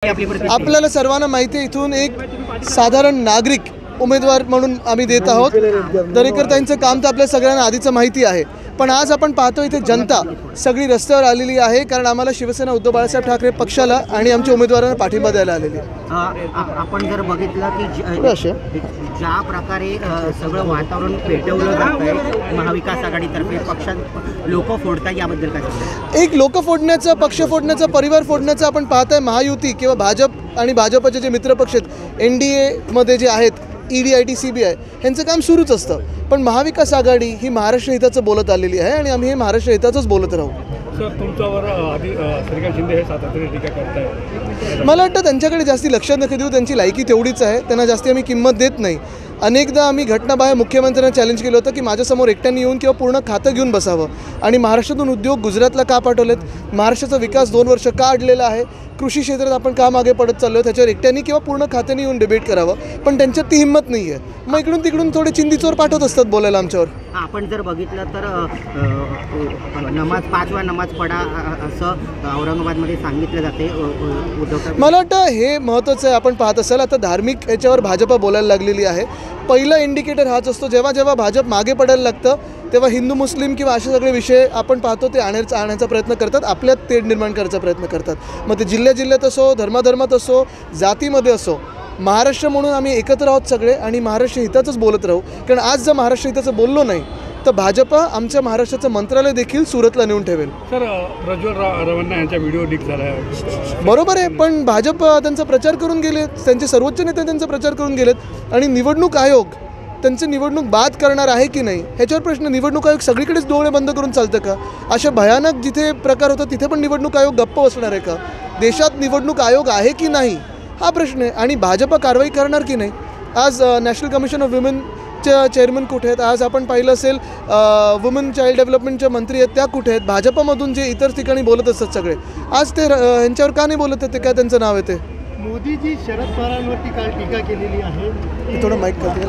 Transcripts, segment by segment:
आपल्याला सर्वांना माहिती आहे, इथून एक साधारण नागरिक उमेदवार म्हणून आम्ही देत आहोत। दरेकर त्यांचं काम तर आपल्या सगळ्यांना आधीचं माहिती आहे, पण आज आपण पाहतो इथे जनता सगळी रस्त्यावर आलेली आहे, कारण आम्हाला शिवसेना उद्धव बाळासाहेब ठाकरे पक्षाला आणि आमच्या उमेदवारांना पाठिंबा द्यायला आलेली आहे। आपण जर बघितलं की ज्या प्रकारे सगळं वातावरण पेटवलं जातंय महाविकास आघाडीतर्फे पक्षात लोक फोडतात, याबद्दल काय सांगता? एक लोक फोडण्याचा, पक्ष फोडण्याचा, परिवार फोडण्याचा आपण पाहताय। महायुती किंवा भाजप आणि भाजपचे जे मित्रपक्ष आहेत NDA मध्ये जे आहेत ED IT CBI यांचं काम सुरूच असतं, पण महाविकास आघाडी ही महाराष्ट्र हिताचं बोलत आलेली आहे आणि आम्ही हे महाराष्ट्र हिताचंच बोलत राहू। सर, तुमच्यावर आधी श्रीकांत शिंदे हे सातत्याने टीका करताय। मला वाटतं त्यांच्याकडे जास्ती लक्ष नका देऊ, त्यांची लायकी तेवढीच आहे, त्यांना जास्ती आम्ही किंमत देत नाही। अनेकदा आम्ही घटनाबाह्य मुख्यमंत्र्यांना चॅलेंज केलं होतं की माझ्यासमोर एकट्याने येऊन किंवा पूर्ण खातं घेऊन बसावं, आणि महाराष्ट्रातून उद्योग गुजरातला का पाठवलेत, महाराष्ट्राचा विकास 2 वर्ष का अडलेला आहे, कृषी क्षेत्रात आपण का मागे पडत चाललो आहे, त्याच्यावर एकट्याने किंवा पूर्ण खात्याने येऊन डिबेट करावं, पण त्यांच्यात ती हिंमत नाही आहे। मग इकडून तिकडून थोडे चिंदीचोर पाठवत असतात बोलायला आमच्यावर। आपण जर बघितलं तर नमाज 5 वेळा नमाज पडा असं औरंगाबादमध्ये सांगितलं जाते उद्धव। मला वाटतं हे महत्त्वाचं आहे। आपण पाहत असाल आता धार्मिक याच्यावर भाजप बोलायला लागलेली आहे। पहिला इंडिकेटर हाच असतो, जेव्हा जेव्हा भाजप मागे पडायला लागतं तेव्हा हिंदू मुस्लिम किंवा असे सगळे विषय आपण पाहतो ते आणण्याचा प्रयत्न करतात, आपल्यात तेढ निर्माण करायचा प्रयत्न करतात। मग ते जिल्ह्यात असो, धर्माधर्मात असो, जातीमध्ये असो, महाराष्ट्र म्हणून आम्ही एकत्र आहोत सगळे आणि महाराष्ट्र हिताचंच बोलत राहू। कारण आज जर महाराष्ट्र हिताचं बोललो नाही तर भाजप आमच्या महाराष्ट्राचं मंत्रालय देखील सुरतला नेऊन ठेवेल। सर, प्रज्वल रवन्ना यांचा व्हिडिओ लीक झाला आहे। बरोबर आहे, पण भाजप त्यांचा प्रचार करून गेलेत, त्यांचे सर्वोच्च नेते त्यांचा प्रचार करून गेलेत, आणि निवडणूक आयोग त्यांची निवडणूक बाद करणार आहे की नाही ह्याच्यावर प्रश्न। निवडणूक आयोग सगळीकडेच डोळे बंद करून चालतं का? अशा भयानक जिथे प्रकार होतात तिथे पण निवडणूक आयोग गप्प बसणार आहे का? देशात निवडणूक आयोग आहे की नाही हा प्रश्न आहे, आणि भाजप कारवाई करणार की नाही। आज नॅशनल कमिशन ऑफ वुमेनच्या चेअरमन कुठे आहेत? आज आपण पाहिलं असेल वुमन चाइल्ड डेव्हलपमेंटचे मंत्री आहेत त्या कुठे आहेत? भाजपमधून जे इतर ठिकाणी बोलत असतात सगळे, आज ते यांच्यावर का नाही बोलत आहेत? ते काय त्यांचं नाव आहे ते? मोदीजी शरद पवारांवरती काल टीका केलेली आहे। थोडं माईक करते।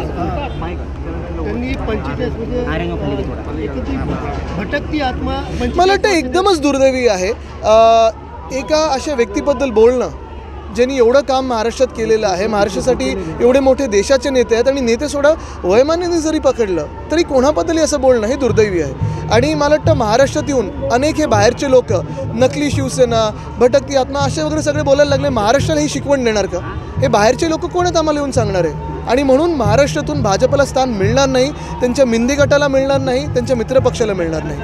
त्यांनी 45 मध्ये भटकती आत्मा, मला वाटतं एकदमच दुर्दैवी आहे एका अशा व्यक्तीबद्दल बोलणं ज्यांनी एवढं काम महाराष्ट्रात केलेलं आहे। महाराष्ट्रासाठी एवढे मोठे देशाचे नेते आहेत, आणि नेते सोडा वयमानाने जरी पकडलं तरी कोणाबद्दलही असं बोलणं हे दुर्दैवी आहे। आणि मला वाटतं महाराष्ट्रात येऊन अनेक हे बाहेरचे लोक नकली शिवसेना, भटकती आत्मा असे वगैरे सगळे बोलायला लागले। महाराष्ट्राला ही शिकवण देणार का? हे बाहेरचे लोक कोण आहेत आम्हाला येऊन सांगणार आहे? आणि म्हणून महाराष्ट्रातून भाजपला स्थान मिळणार नाही, त्यांच्या मिंदी गटाला मिळणार नाही, त्यांच्या मित्रपक्षाला मिळणार नाही।